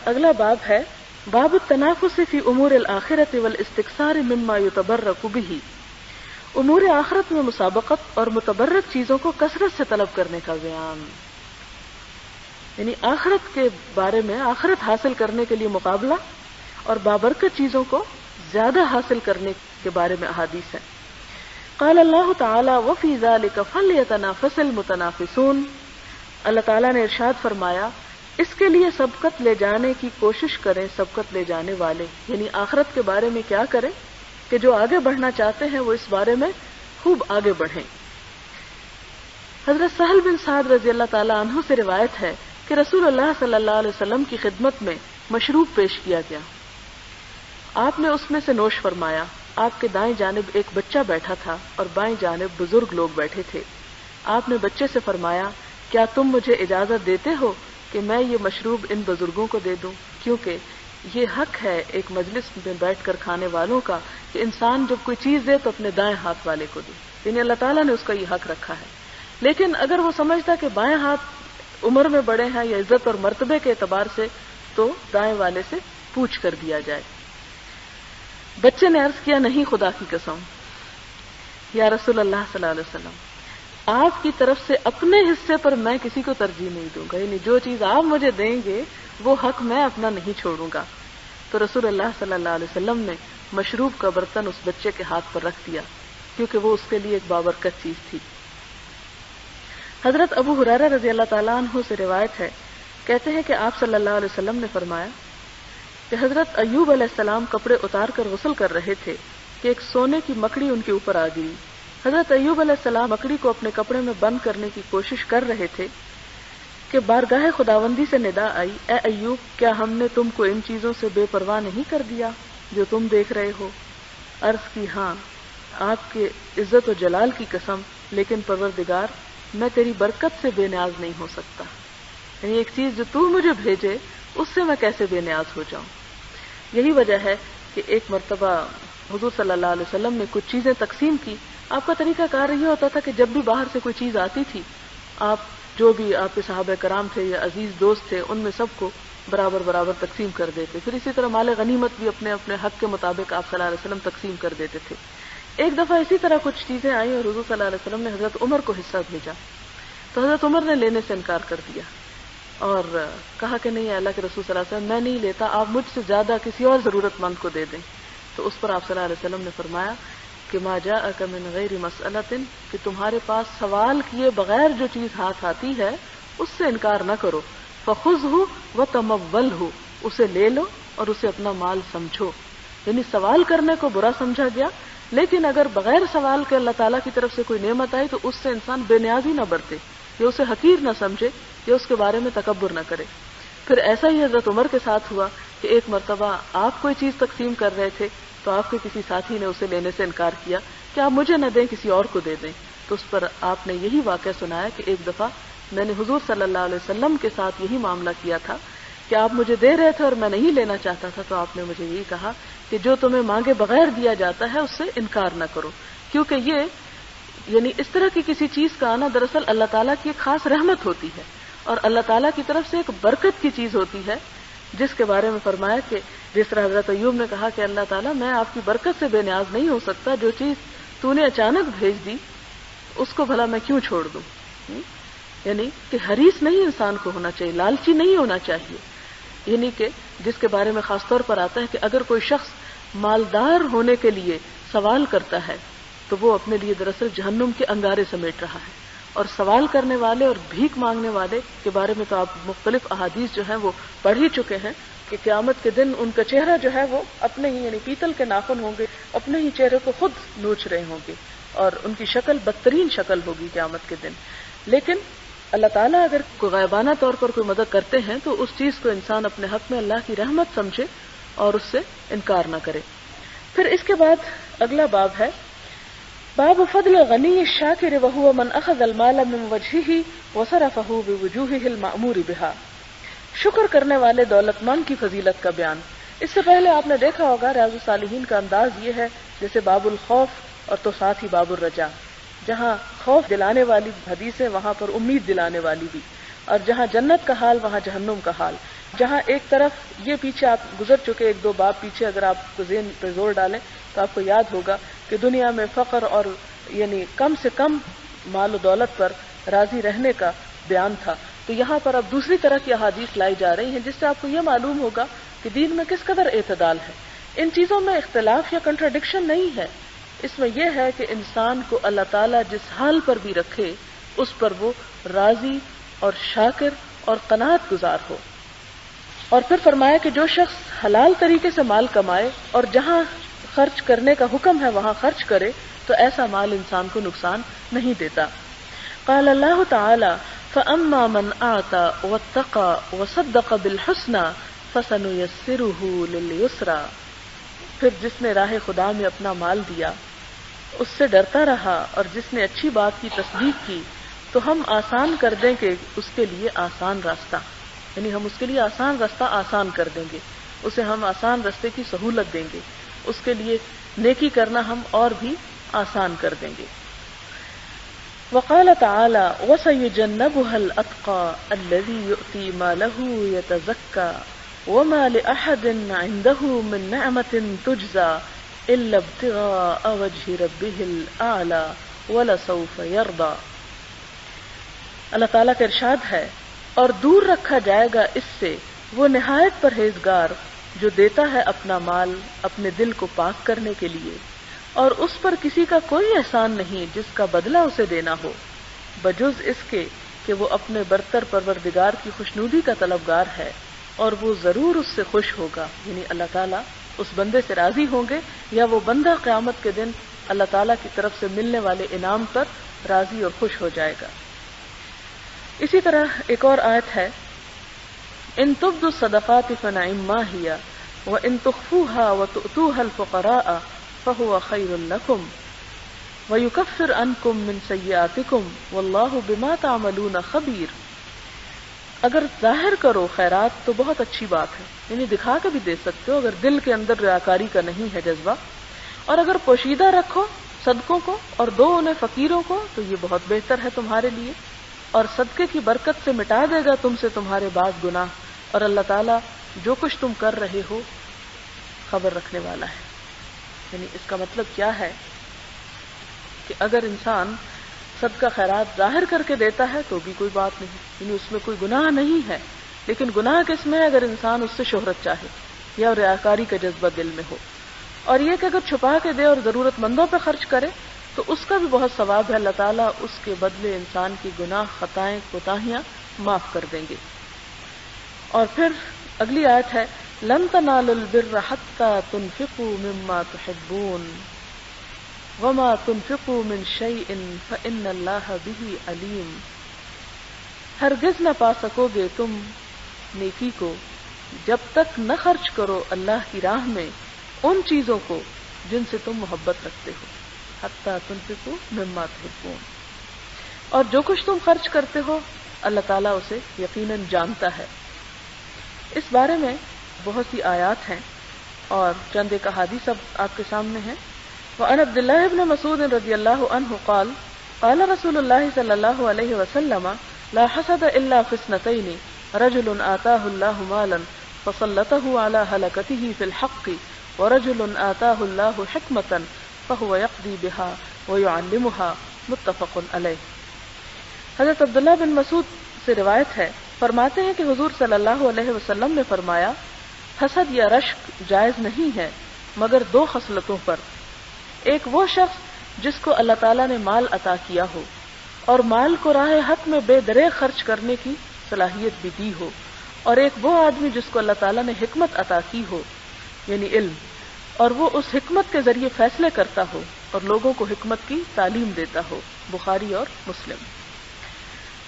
اگلا باب ہے باب التنافس فی امور الآخرۃ والاستکثار مما یتبرک بہ، امور آخرت میں مسابقت اور متبرک چیزوں کو کثرت سے طلب کرنے کا بیان، یعنی آخرت کے بارے میں آخرت حاصل کرنے کے لیے مقابلہ اور بابرکت چیزوں کو زیادہ حاصل کرنے کے بارے میں احادیث ہیں۔ قال اللہ تعالی وفی ذلک فلیتنافس المتنافسون، اللہ تعالیٰ نے ارشاد فرمایا اس کے لیے سبقت لے جانے کی کوشش کریں سبقت لے جانے والے، یعنی آخرت کے بارے میں کیا کریں کہ جو آگے بڑھنا چاہتے ہیں وہ اس بارے میں خوب آگے بڑھیں۔ حضرت سہل بن سعد رضی اللہ تعالیٰ عنہ سے روایت ہے کہ رسول اللہ صلی اللہ علیہ وسلم کی خدمت میں مشروب پیش کیا گیا، آپ نے اس میں سے نوش فرمایا، آپ کے دائیں جانب ایک بچہ بیٹھا تھا اور بائیں جانب بزرگ لوگ بیٹھے تھے، آپ نے بچے سے فرمایا کیا تم مجھے اجازت دیتے ہو کہ میں یہ مشروب ان بزرگوں کو دے دوں، کیونکہ یہ حق ہے ایک مجلس میں بیٹھ کر کھانے والوں کا کہ انسان جب کوئی چیز دے تو اپنے دائیں ہاتھ والے کو دے، یعنی اللہ تعالیٰ نے اس کا یہ حق رکھا ہے۔ لیکن اگر وہ سمجھتا کہ بائیں ہاتھ عمر میں بڑے ہیں یا عزت اور مرتبے کے اعتبار سے تو دائیں والے سے پوچھ کر دیا جائے۔ بچے نے عرض کیا نہیں خدا کی قسم یا رسول اللہ صلی اللہ علیہ وسلم، آپ کی طرف سے اپنے حصے پر میں کسی کو ترجیح نہیں دوں گا، یعنی جو چیز آپ مجھے دیں گے وہ حق میں اپنا نہیں چھوڑوں گا۔ تو رسول اللہ صلی اللہ علیہ وسلم نے مشروب کا برتن اس بچے کے ہاتھ پر رکھ دیا کیونکہ وہ اس کے لیے ایک بابرکت چیز تھی۔ حضرت ابو ہریرہ رضی اللہ تعالیٰ عنہ سے روایت ہے، کہتے ہیں کہ آپ صلی اللہ علیہ وسلم نے فرمایا کہ حضرت ایوب علیہ السلام کپڑے اتار کر غسل کر رہے تھے کہ ایک سونے کی مکڑی ان کے اوپر آ گئی۔ حضرت ایوب علیہ السلام مکڑی کو اپنے کپڑے میں بند کرنے کی کوشش کر رہے تھے کہ بارگاہ خداوندی سے ندا آئی، اے ایوب کیا ہم نے تم کو ان چیزوں سے بے پرواہ نہیں کر دیا جو تم دیکھ رہے ہو؟ عرض کی ہاں، آپ کے عزت و جلال کی قسم، لیکن پروردگار میں تیری برکت سے بے نیاز نہیں ہو سکتا، یعنی ایک چیز جو تو مجھے بھیجے اس سے میں کیسے بے نیاز ہو جاؤں۔ یہی وجہ ہے کہ ایک مرتبہ حضور صلی اللہ علیہ وسلم نے کچھ چیزیں تقسیم کی۔ آپ کا طریقہ کار یہ ہوتا تھا کہ جب بھی باہر سے کوئی چیز آتی تھی آپ جو بھی آپ کے صحابہ کرام تھے یا عزیز دوست تھے ان میں سب کو برابر برابر تقسیم کر دیتے، پھر اسی طرح مال غنیمت بھی اپنے اپنے حق کے مطابق آپ صلی اللہ علیہ وسلم تقسیم کر دیتے تھے۔ ایک دفعہ اسی طرح کچھ چیزیں آئیں اور حضور صلی اللہ علیہ وسلم نے حضرت عمر کو حصہ بھیجا، تو حضرت عمر نے لینے سے انکار کر دیا اور کہا کہ نہیں اللہ کے رسول صلی اللہ علیہ وسلم میں نہیں لیتا، آپ مجھ سے زیادہ کسی اور ضرورت مند کو دے دیں۔ تو اس پر آپ صلی اللہ علیہ وسلم نے فرمایا کہ ما جاءک من غیر مسئلۃ، کہ تمہارے پاس سوال کیے بغیر جو چیز ہاتھ آتی ہے اس سے انکار نہ کرو، فخذہ وتمولہ، اسے لے لو اور اسے اپنا مال سمجھو، یعنی سوال کرنے کو برا سمجھا گیا، لیکن اگر بغیر سوال کے اللہ تعالیٰ کی طرف سے کوئی نعمت آئی تو اس سے انسان بے نیازی نہ برتے یا اسے حقیر نہ سمجھے یا اس کے بارے میں تکبر نہ کرے۔ پھر ایسا ہی حضرت عمر کے ساتھ ہوا کہ ایک مرتبہ آپ کوئی چیز تقسیم کر رہے تھے تو آپ کے کسی ساتھی نے اسے لینے سے انکار کیا کہ آپ مجھے نہ دیں کسی اور کو دے دیں، تو اس پر آپ نے یہی واقعہ سنایا کہ ایک دفعہ میں نے حضور صلی اللہ علیہ وسلم کے ساتھ یہی معاملہ کیا تھا کہ آپ مجھے دے رہے تھے اور میں نہیں لینا چاہتا تھا، تو آپ نے مجھے یہی کہا کہ جو تمہیں مانگے بغیر دیا جاتا ہے اس سے انکار نہ کرو، کیونکہ یہ یعنی اس طرح کی کسی چیز کا آنا دراصل اللہ تعالیٰ کی ایک خاص رحمت ہوتی ہے اور اللہ تعالیٰ کی طرف سے ایک برکت کی چیز ہوتی ہے، جس کے بارے میں فرمایا کہ جس طرح حضرت ایوب نے کہا کہ اللہ تعالیٰ میں آپ کی برکت سے بے نیاز نہیں ہو سکتا، جو چیز تو نے اچانک بھیج دی اس کو بھلا میں کیوں چھوڑ دوں۔ یعنی کہ حریص نہیں انسان کو ہونا چاہیے، لالچی نہیں ہونا چاہیے، یعنی کہ جس کے بارے میں خاص طور پر آتا ہے کہ اگر کوئی شخص مالدار ہونے کے لیے سوال کرتا ہے تو وہ اپنے لیے دراصل جہنم کے انگارے سمیٹ رہا ہے، اور سوال کرنے والے اور بھیک مانگنے والے کے بارے میں تو آپ مختلف احادیث جو ہیں وہ پڑھ ہی چکے ہیں کہ قیامت کے دن ان کا چہرہ جو ہے وہ اپنے ہی یعنی پیتل کے ناخن ہوں گے، اپنے ہی چہرے کو خود نوچ رہے ہوں گے اور ان کی شکل بدترین شکل ہوگی قیامت کے دن۔ لیکن اللہ تعالیٰ اگر کوئی غائبانہ طور پر کوئی مدد کرتے ہیں تو اس چیز کو انسان اپنے حق میں اللہ کی رحمت سمجھے اور اس سے انکار نہ کرے۔ پھر اس کے بعد اگلا باب ہے باب فضل غنی الشاکر وهو من اخذ المال من وجهه وصرفه بوجوهه المأمور بها، شکر کرنے والے دولت مند کی فضیلت کا بیان۔ اس سے پہلے آپ نے دیکھا ہوگا ریاض الصالحین کا انداز یہ ہے جیسے باب الخوف اور تو ساتھ ہی باب الرجا، جہاں خوف دلانے والی حدیث ہے وہاں پر امید دلانے والی بھی، اور جہاں جنت کا حال وہاں جہنم کا حال۔ جہاں ایک طرف یہ پیچھے آپ گزر چکے ایک دو باب پیچھے، اگر آپ کو ذہن پہ زور ڈالیں تو آپ کو یاد ہوگا کہ دنیا میں فقر اور یعنی کم سے کم مال و دولت پر راضی رہنے کا بیان تھا. تو یہاں پر اب دوسری طرح کی احادیث لائی جا رہی ہیں جس سے آپ کو یہ معلوم ہوگا کہ دین میں کس قدر اعتدال ہے. ان چیزوں میں اختلاف یا کنٹراڈکشن نہیں ہے، اس میں یہ ہے کہ انسان کو اللہ تعالیٰ جس حال پر بھی رکھے اس پر وہ راضی اور شاکر اور قناعت گزار ہو. اور پھر فرمایا کہ جو شخص حلال طریقے سے مال کمائے اور جہاں خرچ کرنے کا حکم ہے وہاں خرچ کرے تو ایسا مال انسان کو نقصان نہیں دیتا. قال اللہ تعالی فَأَمَّا مَنْ أَعْطَى وَاتَّقَى وَصَدَّقَ بِالْحُسْنَى فَسَنُيَسِّرُهُ لِلْيُسْرَى. پھر جس نے راہ خدا میں اپنا مال دیا، اس سے ڈرتا رہا اور جس نے اچھی بات کی تصدیق کی تو ہم آسان کر دیں گے اس کے لیے آسان راستہ، یعنی ہم اس کے لیے آسان راستہ آسان کر دیں گے، اسے ہم آسان راستے کی سہولت دیں گے، اس کے لیے نیکی کرنا ہم اور بھی آسان کر دیں گے. وقال تعالی وَسَيُجَنَّبُهَا الْأَتْقَى الَّذِي يُؤْتِي مَالَهُ يَتَزَكَّى وَمَا لِأَحَدٍ عِندَهُ مِن نِّعْمَةٍ تُجْزَى إِلَّا ابْتِغَاءَ وَجْهِ رَبِّهِ الْأَعْلَى وَلَسَوْفَ يَرْضَى. اللہ تعالیٰ کا ارشاد ہے، اور دور رکھا جائے گا اس سے وہ نہایت پرہیزگار جو دیتا ہے اپنا مال اپنے دل کو پاک کرنے کے لیے، اور اس پر کسی کا کوئی احسان نہیں جس کا بدلہ اسے دینا ہو بجز اس کے کہ وہ اپنے برتر پروردگار کی خوشنودی کا طلبگار ہے اور وہ ضرور اس سے خوش ہوگا. یعنی اللہ تعالیٰ اس بندے سے راضی ہوں گے یا وہ بندہ قیامت کے دن اللہ تعالیٰ کی طرف سے ملنے والے انعام پر راضی اور خوش ہو جائے گا. اسی طرح ایک اور آیت ہے، ان تبدوا الصدقات فنعما هي وان تخفوها وتؤتوها الفقراء فهو خير لكم ويكفر عنكم من سيئاتكم والله بما تعملون خبير. اگر ظاہر کرو خیرات تو بہت اچھی بات ہے، یعنی دکھا کے بھی دے سکتے ہو اگر دل کے اندر ریاکاری کا نہیں ہے جذبہ، اور اگر پوشیدہ رکھو صدقوں کو اور دو انہیں فقیروں کو تو یہ بہت بہتر ہے تمہارے لیے، اور صدقے کی برکت سے مٹا دے گا تم سے تمہارے بعض گناہ، اور اللہ تعالیٰ جو کچھ تم کر رہے ہو خبر رکھنے والا ہے. یعنی اس کا مطلب کیا ہے کہ اگر انسان صدقہ خیرات ظاہر کر کے دیتا ہے تو بھی کوئی بات نہیں، یعنی اس میں کوئی گناہ نہیں ہے، لیکن گناہ کس میں ہے اگر انسان اس سے شہرت چاہے یا ریاکاری کا جذبہ دل میں ہو. اور یہ کہ اگر چھپا کے دے اور ضرورت مندوں پہ خرچ کرے تو اس کا بھی بہت ثواب ہے، اللہ تعالیٰ اس کے بدلے انسان کی گناہ خطائیں کوتاہیاں معاف کر دیں گے. اور پھر اگلی آیت ہے لن تنالوا البر حتى تنفقوا مما تحبون وما تنفقوا من شيء فإن الله به عليم. ہرگز نہ پا سکو گے تم نیکی کو جب تک نہ خرچ کرو اللہ کی راہ میں ان چیزوں کو جن سے تم محبت رکھتے ہو، حتى تنفقوا مما تحبون، اور جو کچھ تم خرچ کرتے ہو اللہ تعالیٰ اسے یقیناً جانتا ہے. اس بارے میں بہت سی آیات ہیں اور چند ایک احادیث اب آپ کے سامنے ہیں. وعن عبد الله بن مسعود رضی اللہ عنہ قال قال رسول اللہ صلی اللہ علیہ وسلم لا حسد الا في اثنتين رجل آتاه الله مالا فسلطه على هلكته في الحق ورجل آتاه الله حكمة فهو يقضي بها ويعلمها متفق علیہ. حضرت عبداللہ بن مسعود سے روایت ہے، فرماتے ہیں کہ حضور صلی اللہ علیہ وسلم نے فرمایا حسد یا رشک جائز نہیں ہے مگر دو خصلتوں پر، ایک وہ شخص جس کو اللہ تعالیٰ نے مال عطا کیا ہو اور مال کو راہ حق میں بے دریغ خرچ کرنے کی صلاحیت بھی دی ہو، اور ایک وہ آدمی جس کو اللہ تعالیٰ نے حکمت عطا کی ہو یعنی علم، اور وہ اس حکمت کے ذریعے فیصلے کرتا ہو اور لوگوں کو حکمت کی تعلیم دیتا ہو. بخاری اور مسلم.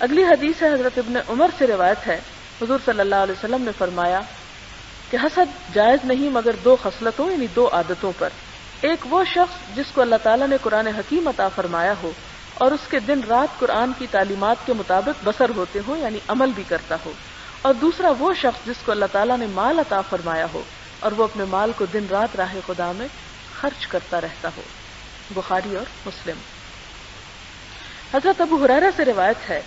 اگلی حدیث ہے حضرت ابن عمر سے روایت ہے، حضور صلی اللہ علیہ وسلم نے فرمایا کہ حسد جائز نہیں مگر دو خصلتوں یعنی دو عادتوں پر، ایک وہ شخص جس کو اللہ تعالیٰ نے قرآن حکیم عطا فرمایا ہو اور اس کے دن رات قرآن کی تعلیمات کے مطابق بسر ہوتے ہو یعنی عمل بھی کرتا ہو، اور دوسرا وہ شخص جس کو اللہ تعالیٰ نے مال عطا فرمایا ہو اور وہ اپنے مال کو دن رات راہ خدا میں خرچ کرتا رہتا ہو. بخاری اور مسلم. حضرت ابو ہریرہ سے روایت ہے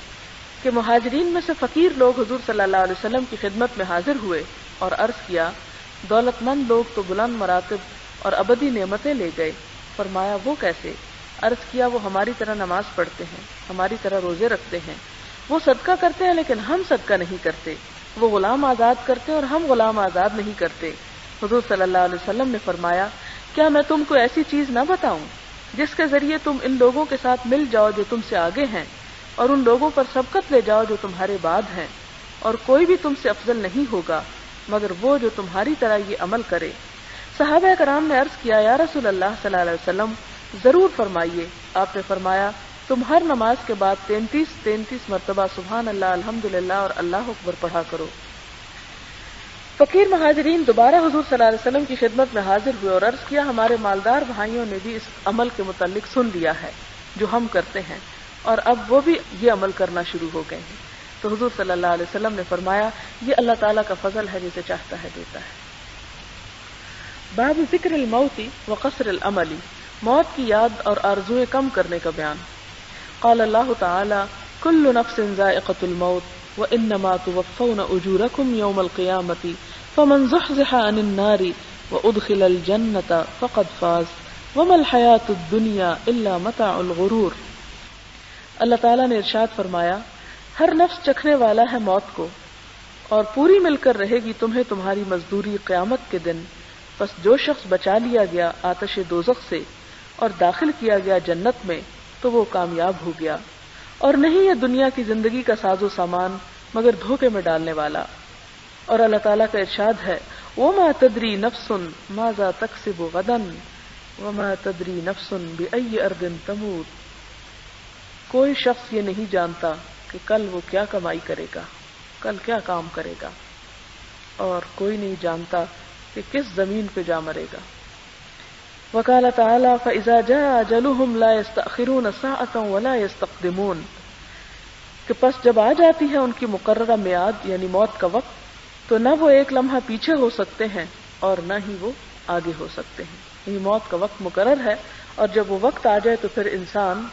کہ کہ مہاجرین میں سے فقیر لوگ حضور صلی اللہ علیہ وسلم کی خدمت میں حاضر ہوئے اور عرض کیا، دولت مند لوگ تو بلند مراتب اور ابدی نعمتیں لے گئے۔ فرمایا وہ کیسے؟ عرض کیا وہ ہماری طرح نماز پڑھتے ہیں، ہماری طرح روزے رکھتے ہیں، وہ صدقہ کرتے ہیں لیکن ہم صدقہ نہیں کرتے، وہ غلام آزاد کرتے ہیں اور ہم غلام آزاد نہیں کرتے۔ حضور صلی اللہ علیہ وسلم نے فرمایا، کیا میں تم کو ایسی چیز نہ بتاؤں جس کے ذریعے تم ان لوگوں کے ساتھ مل جاؤ جو تم سے آگے ہیں، اور ان لوگوں پر سبقت لے جاؤ جو تمہارے بعد ہیں، اور کوئی بھی تم سے افضل نہیں ہوگا مگر وہ جو تمہاری طرح یہ عمل کرے۔ صحابہ کرام نے عرض کیا، یا رسول اللہ صلی اللہ علیہ وسلم ضرور فرمائیے۔ آپ نے فرمایا، تم ہر نماز کے بعد 33 مرتبہ سبحان اللہ، الحمدللہ اور اللہ اکبر پڑھا کرو۔ فقیر مہاجرین دوبارہ حضور صلی اللہ علیہ وسلم کی خدمت میں حاضر ہوئے اور عرض کیا، ہمارے مالدار بھائیوں نے بھی اس عمل کے متعلق سن لیا ہے جو ہم کرتے ہیں، اور اب وہ بھی یہ عمل کرنا شروع ہو گئے ہیں۔ تو حضور صلی اللہ علیہ وسلم نے فرمایا، یہ اللہ تعالیٰ کا فضل ہے، جسے چاہتا ہے دیتا ہے۔ باب ذکر الموت وقصر الامل، موت کی یاد اور آرزویں کم کرنے کا بیان۔ قال اللہ تعالی، کل نفس ذائقۃ الموت وانما توفون اجورکم یوم القیامۃ فمن زحزح عن النار وادخل الجنۃ فقد فاز وما الحیاۃ الدنیا الا متاع الغرور۔ اللہ تعالیٰ نے ارشاد فرمایا، ہر نفس چکھنے والا ہے موت کو، اور پوری مل کر رہے گی تمہیں تمہاری مزدوری قیامت کے دن، بس جو شخص بچا لیا گیا آتش دوزخ سے اور داخل کیا گیا جنت میں تو وہ کامیاب ہو گیا، اور نہیں یہ دنیا کی زندگی کا ساز و سامان مگر دھوکے میں ڈالنے والا۔ اور اللہ تعالیٰ کا ارشاد ہے، وَمَا تَدْرِي نَفْسٌ مَاذَا تَكْسِبُ غَدًا وَمَا تَدْرِي نَفْسٌ بِأَيِّ أَرْضٍ تَمُوتُ۔ کوئی شخص یہ نہیں جانتا کہ کل وہ کیا کمائی کرے گا، کل کیا کام کرے گا، اور کوئی نہیں جانتا کہ کس زمین پہ جا مرے گا۔ وقال تعالی، فإذا جاء أجلهم لا يستأخرون ساعة ولا يستقدمون، کہ پس جب آ جاتی ہے ان کی مقررہ میعاد یعنی موت کا وقت، تو نہ وہ ایک لمحہ پیچھے ہو سکتے ہیں اور نہ ہی وہ آگے ہو سکتے ہیں۔ یعنی موت کا وقت مقرر ہے، اور جب وہ وقت آ جائے تو پھر انسان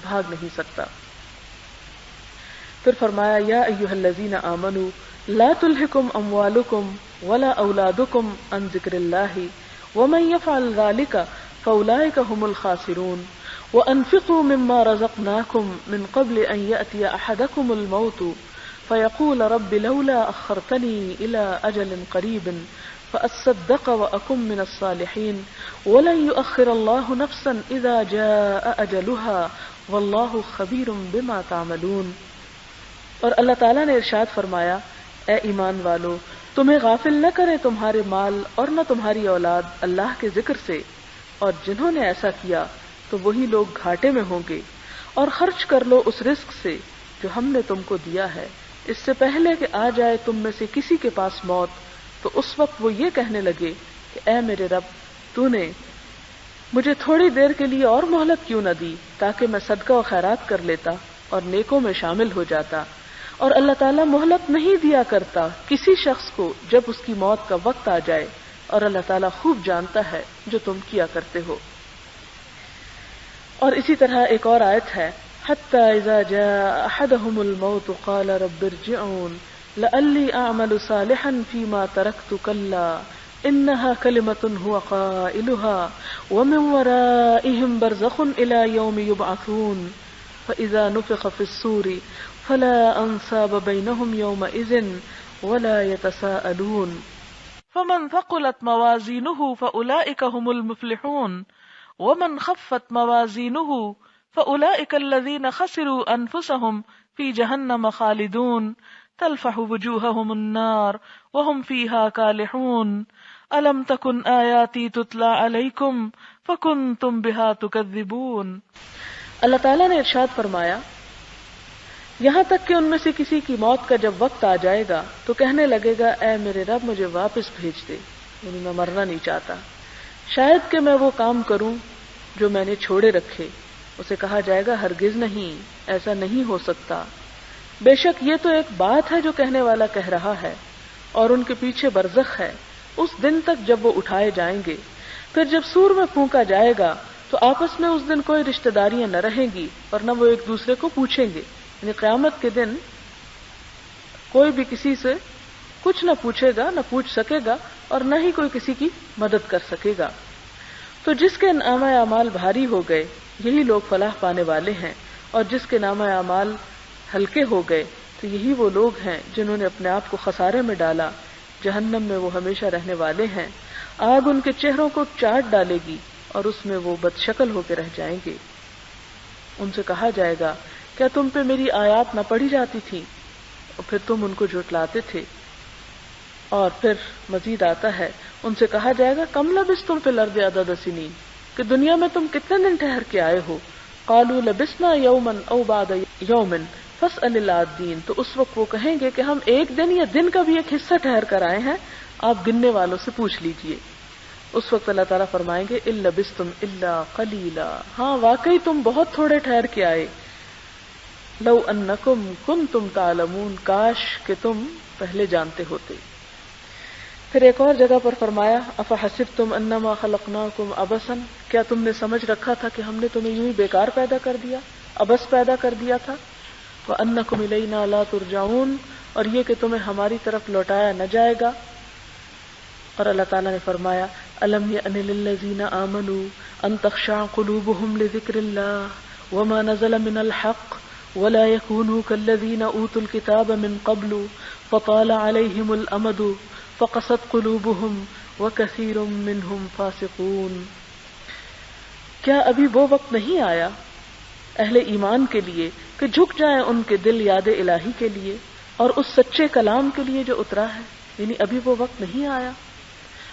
بھاگ نہیں سکتا۔ پھر فرمایا، یا ایھا الذین آمنوا لا تلہکم اموالکم ولا اولادکم عن ذکر اللہ ومن يفعل ذلك فاولئک هم الخاسرون وانفقوا مما رزقناکم من قبل ان یأتی احدکم الموت فیقول رب لولا اخرتنی الى اجل قریب فاصدق واکن من الصالحین ولن یؤخر اللہ نفسا اذا جاء اجلها واللہ خبیر بما تعملون۔ اور اللہ تعالیٰ نے ارشاد فرمایا، اے ایمان والو، تمہیں غافل نہ کرے تمہارے مال اور نہ تمہاری اولاد اللہ کے ذکر سے، اور جنہوں نے ایسا کیا تو وہی لوگ گھاٹے میں ہوں گے، اور خرچ کر لو اس رزق سے جو ہم نے تم کو دیا ہے، اس سے پہلے کہ آ جائے تم میں سے کسی کے پاس موت، تو اس وقت وہ یہ کہنے لگے کہ اے میرے رب، تو نے مجھے تھوڑی دیر کے لیے اور مہلت کیوں نہ دی تاکہ میں صدقہ و خیرات کر لیتا اور نیکوں میں شامل ہو جاتا۔ اور اللہ تعالیٰ مہلت نہیں دیا کرتا کسی شخص کو جب اس کی موت کا وقت آ جائے، اور اللہ تعالیٰ خوب جانتا ہے جو تم کیا کرتے ہو۔ اور اسی طرح ایک اور آیت ہے، حتی اذا جاء احدهم الموت قال رب ارجعون لعلی اعمل صالحا فیما ترکت کلا انها کلمۃ هو قائلها ومن ورائهم برزخ الى یوم یبعثون فاذا نفخ في الصور فلا انصاب بینہم یومئذ ولا یتساءلون فمن ثقلت موازینہ فاولئک هم المفلحون ومن خفت موازینہ فاولئک الذین خسروا انفسهم فی جہنم خالدون تلفح وجوہهم النار وهم فیہا کالحون الم تکن آیاتی تتلی علیکم فکنتم بہا تکذبون۔ اللہ تعالیٰ نے ارشاد فرمایا، یہاں تک کہ ان میں سے کسی کی موت کا جب وقت آ جائے گا تو کہنے لگے گا، اے میرے رب مجھے واپس بھیج دے، یعنی میں مرنا نہیں چاہتا، شاید کہ میں وہ کام کروں جو میں نے چھوڑے رکھے۔ اسے کہا جائے گا، ہرگز نہیں، ایسا نہیں ہو سکتا، بے شک یہ تو ایک بات ہے جو کہنے والا کہہ رہا ہے، اور ان کے پیچھے برزخ ہے اس دن تک جب وہ اٹھائے جائیں گے۔ پھر جب سور میں پھونکا جائے گا تو آپس میں اس دن کوئی رشتہ داریاں نہ رہیں گی اور نہ وہ ایک دوسرے کو پوچھیں گے، یعنی قیامت کے دن کوئی بھی کسی سے کچھ نہ پوچھے گا، نہ پوچھ سکے گا، اور نہ ہی کوئی کسی کی مدد کر سکے گا۔ تو جس کے نامہ اعمال بھاری ہو گئے یہی لوگ فلاح پانے والے ہیں، اور جس کے نامہ اعمال ہلکے ہو گئے تو یہی وہ لوگ ہیں جنہوں نے اپنے آپ کو خسارے میں ڈالا، جہنم میں وہ ہمیشہ رہنے والے ہیں، آگ ان کے چہروں کو چاٹ ڈالے گی اور اس میں وہ بد شکل ہو کے رہ جائیں گے۔ ان سے کہا جائے گا کیا تم پہ میری آیات نہ پڑھی جاتی تھی اور پھر تم ان کو جھٹلاتے تھے؟ اور پھر مزید آتا ہے ان سے کہا جائے گا کم لبثتم فی الارض عدد سنین، کہ دنیا میں تم کتنے دن ٹھہر کے آئے ہو؟ قالوا لبثنا یوما او بعد یوم فاسأل العادین، تو اس وقت وہ کہیں گے کہ ہم ایک دن یا دن کا بھی ایک حصہ ٹھہر کر آئے ہیں، آپ گننے والوں سے پوچھ لیجئے۔ اس وقت اللہ تعالیٰ فرمائیں گے اِن لبثتم الا قلیلا، ہاں واقعی تم بہت تھوڑے ٹھہر کے آئے۔ لو انکم کنتم تعلمون، کاش کہ تم پہلے جانتے ہوتے۔ پھر ایک اور جگہ پر فرمایا افحسبتم انما خلقناکم عبثا، کیا تم نے سمجھ رکھا تھا کہ ہم نے تمہیں یوں ہی بیکار پیدا کر دیا، عبث پیدا کر دیا تھا؟ وانکم الینا لا ترجعون، اور یہ کہ تمہیں ہماری طرف لوٹایا نہ جائے گا۔ اور اللہ تعالیٰ نے فرمایا الم یأن للذین آمنوا ان تخشع قلوبهم لذکر اللہ وما نزل من الحق ولا يكونوا كالذین اوتوا الکتاب من قبل فطال علیہم الامد فقست قلوبهم وکثیر منهم فاسقون، کیا ابھی وہ وقت نہیں آیا اہل ایمان کے لیے کہ جھک جائیں ان کے دل یاد الہی کے لیے اور اس سچے کلام کے لیے جو اترا ہے، یعنی ابھی وہ وقت نہیں آیا،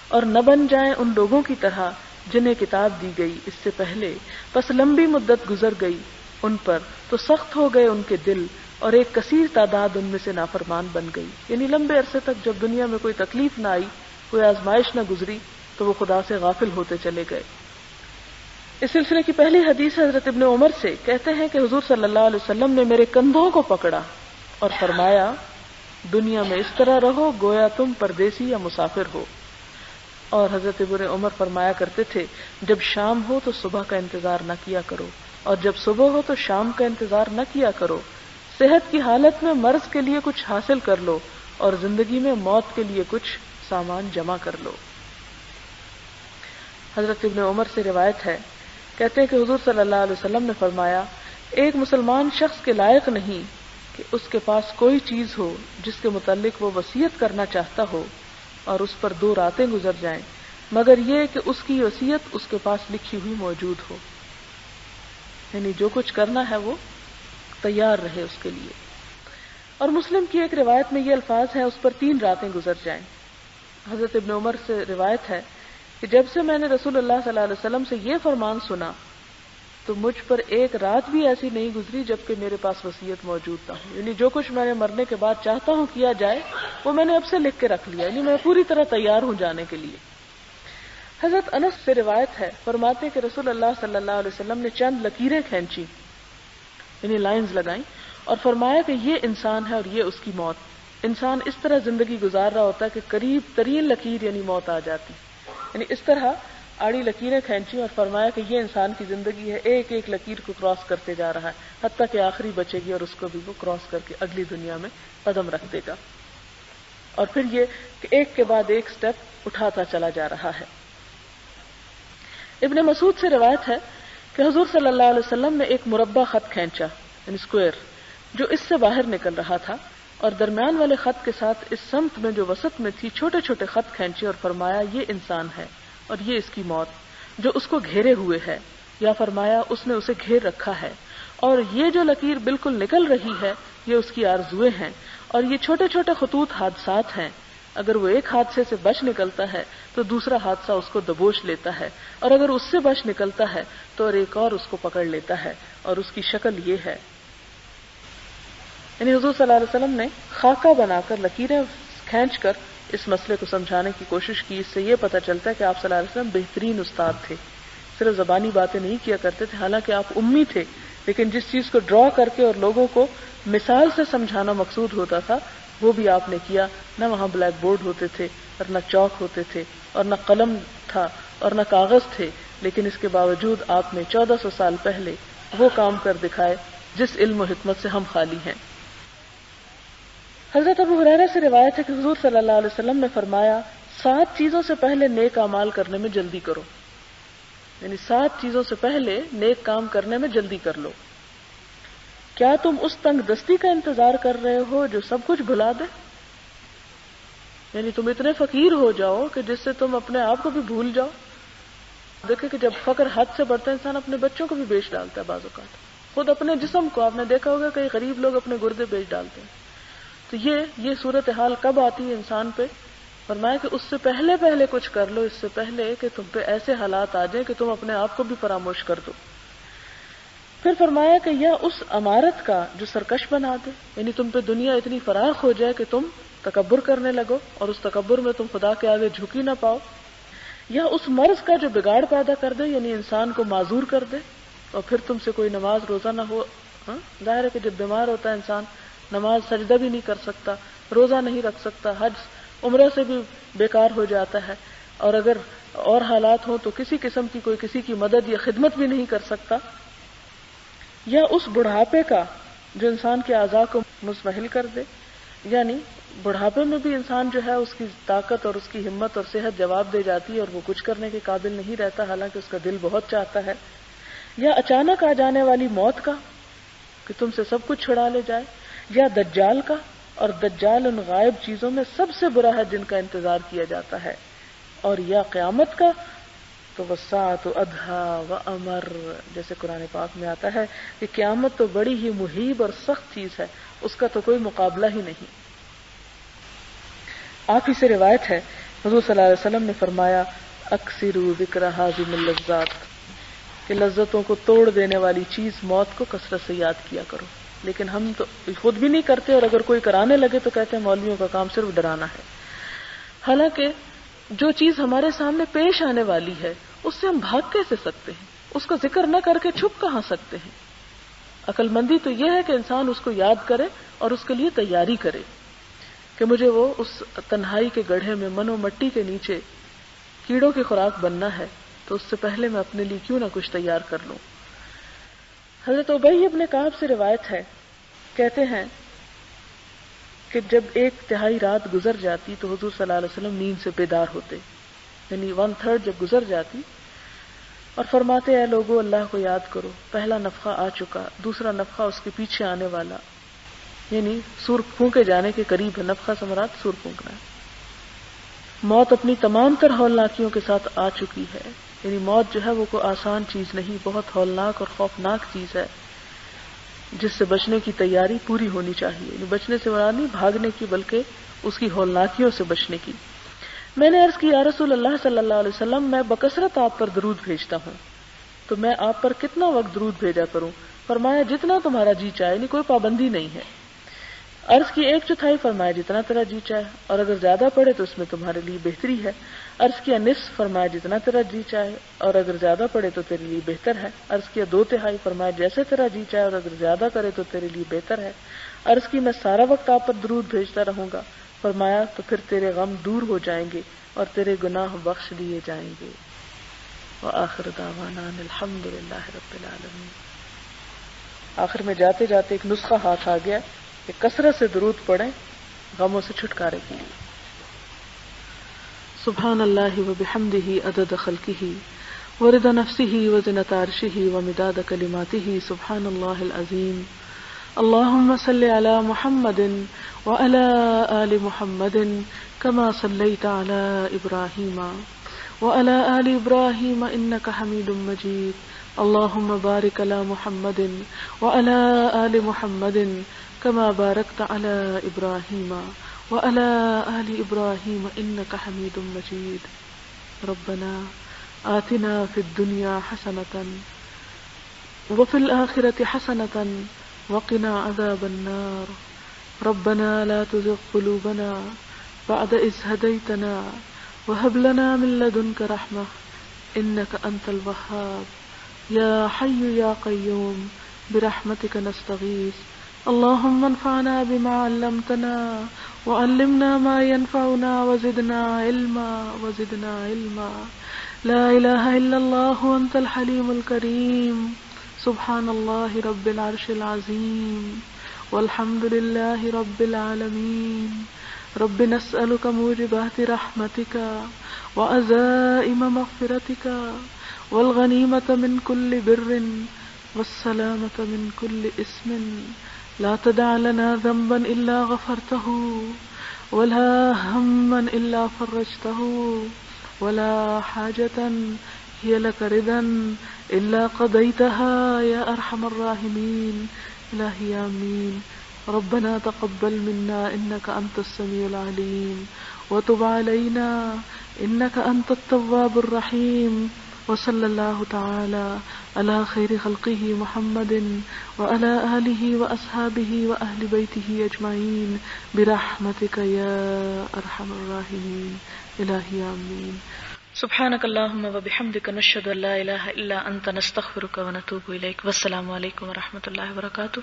اور نہ بن جائیں ان لوگوں کی طرح جنہیں کتاب دی گئی اس سے پہلے، پس لمبی مدت گزر گئی ان پر تو سخت ہو گئے ان کے دل، اور ایک کثیر تعداد ان میں سے نافرمان بن گئی، یعنی لمبے عرصے تک جب دنیا میں کوئی تکلیف نہ آئی، کوئی آزمائش نہ گزری، تو وہ خدا سے غافل ہوتے چلے گئے۔ اس سلسلے کی پہلی حدیث حضرت ابن عمر سے، کہتے ہیں کہ حضور صلی اللہ علیہ وسلم نے میرے کندھوں کو پکڑا اور فرمایا دنیا میں اس طرح رہو گویا تم پردیسی یا مسافر ہو۔ اور حضرت ابن عمر فرمایا کرتے تھے جب شام ہو تو صبح کا انتظار نہ کیا کرو، اور جب صبح ہو تو شام کا انتظار نہ کیا کرو، صحت کی حالت میں مرض کے لیے کچھ حاصل کر لو اور زندگی میں موت کے لیے کچھ سامان جمع کر لو۔ حضرت ابن عمر سے روایت ہے، کہتے ہیں کہ حضور صلی اللہ علیہ وسلم نے فرمایا ایک مسلمان شخص کے لائق نہیں کہ اس کے پاس کوئی چیز ہو جس کے متعلق وہ وصیت کرنا چاہتا ہو اور اس پر 2 راتیں گزر جائیں مگر یہ کہ اس کی وصیت اس کے پاس لکھی ہوئی موجود ہو، یعنی جو کچھ کرنا ہے وہ تیار رہے اس کے لیے۔ اور مسلم کی ایک روایت میں یہ الفاظ ہیں اس پر 3 راتیں گزر جائیں۔ حضرت ابن عمر سے روایت ہے کہ جب سے میں نے رسول اللہ صلی اللہ علیہ وسلم سے یہ فرمان سنا تو مجھ پر ایک رات بھی ایسی نہیں گزری جبکہ میرے پاس وصیت موجود نہ ہو، یعنی جو کچھ میں نے مرنے کے بعد چاہتا ہوں کیا جائے وہ میں نے اب سے لکھ کے رکھ لیا، یعنی میں پوری طرح تیار ہوں جانے کے لیے۔ حضرت انس سے روایت ہے، فرماتے ہیں کہ رسول اللہ صلی اللہ علیہ وسلم نے چند لکیریں کھینچی، یعنی لائنز لگائیں، اور فرمایا کہ یہ انسان ہے اور یہ اس کی موت۔ انسان اس طرح زندگی گزار رہا ہوتا ہے کہ قریب ترین لکیر یعنی موت آ جاتی، یعنی اس طرح آڑی لکیریں کھینچی اور فرمایا کہ یہ انسان کی زندگی ہے، ایک ایک لکیر کو کراس کرتے جا رہا ہے حتیٰ کہ آخری بچے گی اور اس کو بھی وہ کراس کر کے اگلی دنیا میں قدم رکھ دے گا، اور پھر یہ کہ ایک کے بعد ایک سٹیپ اٹھاتا چلا جا رہا ہے۔ ابن مسعود سے روایت ہے کہ حضور صلی اللہ علیہ وسلم نے ایک مربع خط کھینچا، یعنی اسکوئر، جو اس سے باہر نکل رہا تھا، اور درمیان والے خط کے ساتھ اس سمت میں جو وسط میں تھی چھوٹے چھوٹے خط کھینچے اور فرمایا یہ انسان ہے اور یہ اس کی موت جو اس کو گھیرے ہوئے ہے، یا فرمایا اس نے اسے گھیر رکھا ہے، اور یہ جو لکیر بالکل نکل رہی ہے یہ اس کی آرزویں ہیں، اور یہ چھوٹے چھوٹے خطوط حادثات ہیں، اگر وہ ایک حادثے سے بچ نکلتا ہے تو دوسرا حادثہ اس کو دبوچ لیتا ہے، اور اگر اس سے بچ نکلتا ہے تو ایک اور اس کو پکڑ لیتا ہے، اور اس کی شکل یہ ہے۔ یعنی حضور صلی اللہ علیہ وسلم نے خاکہ بنا کر لکیریں کھینچ کر اس مسئلے کو سمجھانے کی کوشش کی۔ اس سے یہ پتہ چلتا ہے کہ آپ صلی اللہ علیہ وسلم بہترین استاد تھے، صرف زبانی باتیں نہیں کیا کرتے تھے، حالانکہ آپ امی تھے، لیکن جس چیز کو ڈرا کر کے اور لوگوں کو مثال سے سمجھانا مقصود ہوتا تھا وہ بھی آپ نے کیا۔ نہ وہاں بلیک بورڈ ہوتے تھے اور نہ چاک ہوتے تھے اور نہ قلم تھا اور نہ کاغذ تھے، لیکن اس کے باوجود آپ نے 1400 سال پہلے وہ کام کر دکھائے جس علم و حکمت سے ہم خالی ہیں۔ حضرت ابو ہریرہ سے روایت ہے کہ حضور صلی اللہ علیہ وسلم نے فرمایا 7 چیزوں سے پہلے نیک اعمال کرنے میں جلدی کرو، یعنی 7 چیزوں سے پہلے نیک کام کرنے میں جلدی کر لو۔ کیا تم اس تنگ دستی کا انتظار کر رہے ہو جو سب کچھ بھلا دے؟ یعنی تم اتنے فقیر ہو جاؤ کہ جس سے تم اپنے آپ کو بھی بھول جاؤ۔ دیکھیں کہ جب فقر حد سے بڑھتا ہے انسان اپنے بچوں کو بھی بیچ ڈالتا ہے، بعض اوقات خود اپنے جسم کو، آپ نے دیکھا ہوگا کئی غریب لوگ اپنے گردے بیچ ڈالتے ہیں۔ تو یہ صورتحال کب آتی ہے انسان پہ؟ فرمایا کہ اس سے پہلے کچھ کر لو، اس سے پہلے کہ تم پہ ایسے حالات آ جائیں کہ تم اپنے آپ کو بھی فراموش کر دو۔ پھر فرمایا کہ یا اس عمارت کا جو سرکش بنا دے، یعنی تم پہ دنیا اتنی فراخ ہو جائے کہ تم تکبر کرنے لگو اور اس تکبر میں تم خدا کے آگے جھک ہی نہ پاؤ، یا اس مرض کا جو بگاڑ پیدا کر دے، یعنی انسان کو معذور کر دے اور پھر تم سے کوئی نماز روزہ نہ ہو۔ ظاہر ہے کہ جب بیمار ہوتا ہے انسان نماز سجدہ بھی نہیں کر سکتا، روزہ نہیں رکھ سکتا، حج عمرہ سے بھی بیکار ہو جاتا ہے، اور اگر اور حالات ہوں تو کسی قسم کی کوئی کسی کی مدد یا خدمت بھی نہیں کر سکتا، یا اس بڑھاپے کا جو انسان کے اعضاء کو مزمحل کر دے، یعنی بڑھاپے میں بھی انسان جو ہے اس کی طاقت اور اس کی ہمت اور صحت جواب دے جاتی ہے اور وہ کچھ کرنے کے قابل نہیں رہتا حالانکہ اس کا دل بہت چاہتا ہے، یا اچانک آ جانے والی موت کا کہ تم سے سب کچھ چھڑا لے جائے، یا دجال کا، اور دجال ان غائب چیزوں میں سب سے برا ہے جن کا انتظار کیا جاتا ہے، اور یا قیامت کا تو وساعت ادھا و امر، جیسے قرآن پاک میں آتا ہے کہ قیامت تو بڑی ہی محیب اور سخت چیز ہے، اس کا تو کوئی مقابلہ ہی نہیں۔ آپ ہی سے روایت ہے حضور صلی اللہ علیہ وسلم نے فرمایا اکثروا ذکر ہاذم اللذات، کہ لذتوں کو توڑ دینے والی چیز موت کو کثرت سے یاد کیا کرو، لیکن ہم تو خود بھی نہیں کرتے، اور اگر کوئی کرانے لگے تو کہتے ہیں مولویوں کا کام صرف ڈرانا ہے، حالانکہ جو چیز ہمارے سامنے پیش آنے والی ہے اس سے ہم بھاگ کیسے سکتے ہیں؟ اس کا ذکر نہ کر کے چھپ کہاں سکتے ہیں؟ عقل مندی تو یہ ہے کہ انسان اس کو یاد کرے اور اس کے لیے تیاری کرے کہ مجھے وہ اس تنہائی کے گڑھے میں من و مٹی کے نیچے کیڑوں کی خوراک بننا ہے، تو اس سے پہلے میں اپنے لیے کیوں نہ کچھ تیار کر لوں۔ حضرت ابی ابن کعب سے روایت ہے، کہتے ہیں کہ جب 1/3 رات گزر جاتی تو حضور صلی اللہ علیہ وسلم نیند سے بیدار ہوتے، یعنی 1/3 جب گزر جاتی، اور فرماتے اے لوگو اللہ کو یاد کرو، پہلا نفخہ آ چکا، دوسرا نفخہ اس کے پیچھے آنے والا، یعنی سور پھونکے جانے کے قریب ہے، نفخہ سے مراد سور پھونکنا ہے۔ موت اپنی تمام تر ہولناکیوں کے ساتھ آ چکی ہے، یعنی موت جو ہے وہ کوئی آسان چیز نہیں، بہت ہولناک اور خوفناک چیز ہے جس سے بچنے کی تیاری پوری ہونی چاہیے، یعنی بچنے سے مراد نہیں بھاگنے کی بلکہ اس کی ہولناکیوں سے بچنے کی۔ میں نے عرض کی یا رسول اللہ صلی اللہ علیہ وسلم، میں بکثرت آپ پر درود بھیجتا ہوں، تو میں آپ پر کتنا وقت درود بھیجا کروں؟ فرمایا جتنا تمہارا جی چاہے، یعنی کوئی پابندی نہیں ہے۔ عرض کی 1/4، فرمایا جتنا تیرا جی چاہے، اور اگر زیادہ پڑے تو اس میں تمہارے لیے بہتری ہے۔ عرض کیا نصف، فرمایا جتنا تیرا جی چاہے، اور اگر زیادہ پڑے تو تیرے لیے بہتر ہے۔ عرض کیا 2/3، فرمایا جیسے تیرا جی چاہے اور اگر زیادہ کرے تو تیرے لیے بہتر ہے۔ عرض کی میں سارا وقت آپ پر درود بھیجتا رہوں گا، فرمایا تو پھر تیرے غم دور ہو جائیں گے اور تیرے گناہ بخش دیے جائیں گے۔ وآخر دعوانا ان الحمد للہ رب العالمین۔ آخر میں جاتے جاتے ایک نسخہ ہاتھ آ گیا کہ کثرت سے درود پڑھیں غموں سے چھٹکارے کے لیے۔ سبحان اللہ وبحمدہ عدد خلقہ ورضا نفسہ وزنۃ عرشہ ومداد کلماتہ، سبحان اللہ العظیم۔ اللہم صل علی محمد وعلی آل محمد کما صلیت علی ابراہیم وعلی آل ابراہیم انک حمید مجید۔ اللہم بارک علی محمد وعلی آل محمد کما بارکت علی ابراہیم وعلی آل ابراہیم انک حمید مجید۔ ربنا آتنا فی الدنیا حسنۃ وفی الآخرۃ حسنۃ وقنا عذاب النار۔ ربنا لا تزغ قلوبنا بعد إذ هديتنا وهب لنا من لدنك رحمة إنك أنت الوهاب۔ يا حي يا قيوم برحمتك نستغيث، اللهم انفعنا بما علمتنا وعلمنا ما ينفعنا وزدنا علما لا إله إلا الله أنت الحليم الكريم، سبحان الله رب العرش العظيم والحمد لله رب العالمين. رب نسألك موجبات رحمتك وعزائم مغفرتك والغنيمة من كل بر والسلامة من كل اسم. لا تدع لنا ذنبا إلا غفرته ولا هما إلا فرجته ولا حاجة هي لك رضا إلا قضيتها يا أرحم الراحمين. إلهي آمين. ربنا تقبل منا إنك أنت السميع العليم وتب علينا إنك أنت التواب الرحيم. وصلى الله تعالى على خير خلقه محمد وعلى آله وأصحابه وأهل بيته أجمعين برحمتك يا أرحم الراحمين. إلهي آمين. سبحانك اللهم وبحمدك نشهد أن لا إله إلا أنت نستغفرك ونتوب إليك. والسلام عليكم ورحمة الله وبركاته.